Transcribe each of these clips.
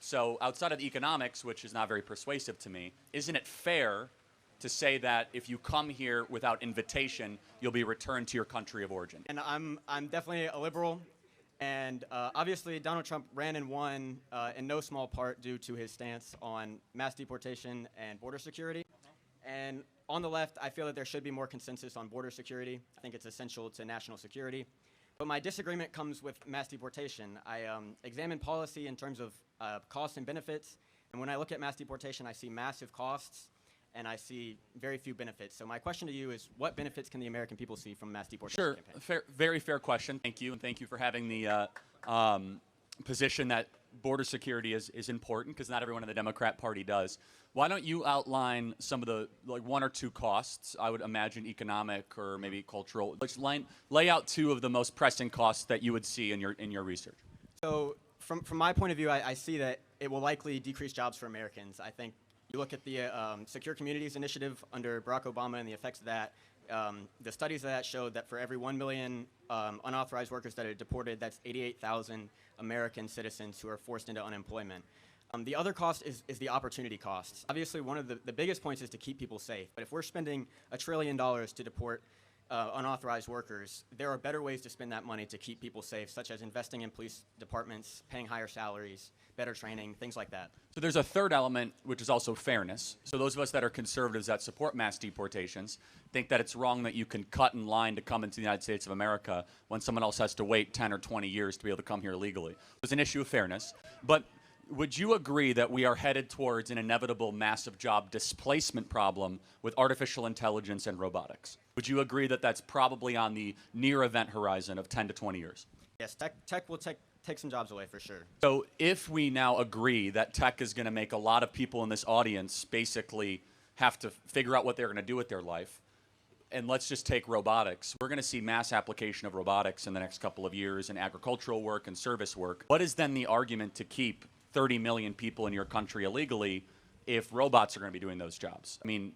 So outside of the economics, which is not very persuasive to me, isn't it fair to say that if you come here without invitation, you'll be returned to your country of origin? And I'm definitely a liberal, and obviously Donald Trump ran and won in no small part due to his stance on mass deportation and border security. And on the left, I feel that there should be more consensus on border security. I think it's essential to national security. But my disagreement comes with mass deportation. I examine policy in terms of costs and benefits, and when I look at mass deportation, I see massive costs and I see very few benefits. So my question to you is, what benefits can the American people see from mass deportation Sure, campaign? very fair question. Thank you, and thank you for having the position that border security is important, because not everyone in the Democrat Party does. Why don't you outline some of the, like, one or two costs? I would imagine economic or maybe cultural. Let's lay out two of the most pressing costs that you would see in your research. So from my point of view, I see that it will likely decrease jobs for Americans. I think you look at the Secure Communities Initiative under Barack Obama and the effects of that. The studies of that showed that for every 1 million unauthorized workers that are deported, that's 88,000 American citizens who are forced into unemployment. The other cost is the opportunity costs. Obviously, one of the biggest points is to keep people safe. But if we're spending $1 trillion to deport unauthorized workers, there are better ways to spend that money to keep people safe, such as investing in police departments, paying higher salaries, better training, things like that. So there's a third element, which is also fairness. So those of us that are conservatives that support mass deportations think that it's wrong that you can cut in line to come into the United States of America when someone else has to wait 10 or 20 years to be able to come here legally. There's an issue of fairness. But would you agree that we are headed towards an inevitable massive job displacement problem with artificial intelligence and robotics? Would you agree that that's probably on the near event horizon of 10 to 20 years? Yes, tech will take some jobs away for sure. So if we now agree that tech is going to make a lot of people in this audience basically have to figure out what they're going to do with their life, and let's just take robotics. We're going to see mass application of robotics in the next couple of years in agricultural work and service work. What is then the argument to keep 30 million people in your country illegally if robots are going to be doing those jobs? I mean,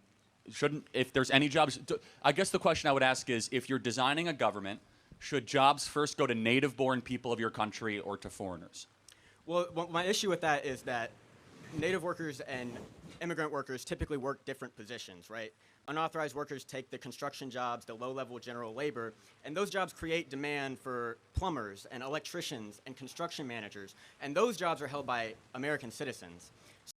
if there's any jobs, I guess the question I would ask is, if you're designing a government, should jobs first go to native-born people of your country or to foreigners? Well, my issue with that is that native workers and immigrant workers typically work different positions, right? Unauthorized workers take the construction jobs, the low-level general labor, and those jobs create demand for plumbers and electricians and construction managers, and those jobs are held by American citizens.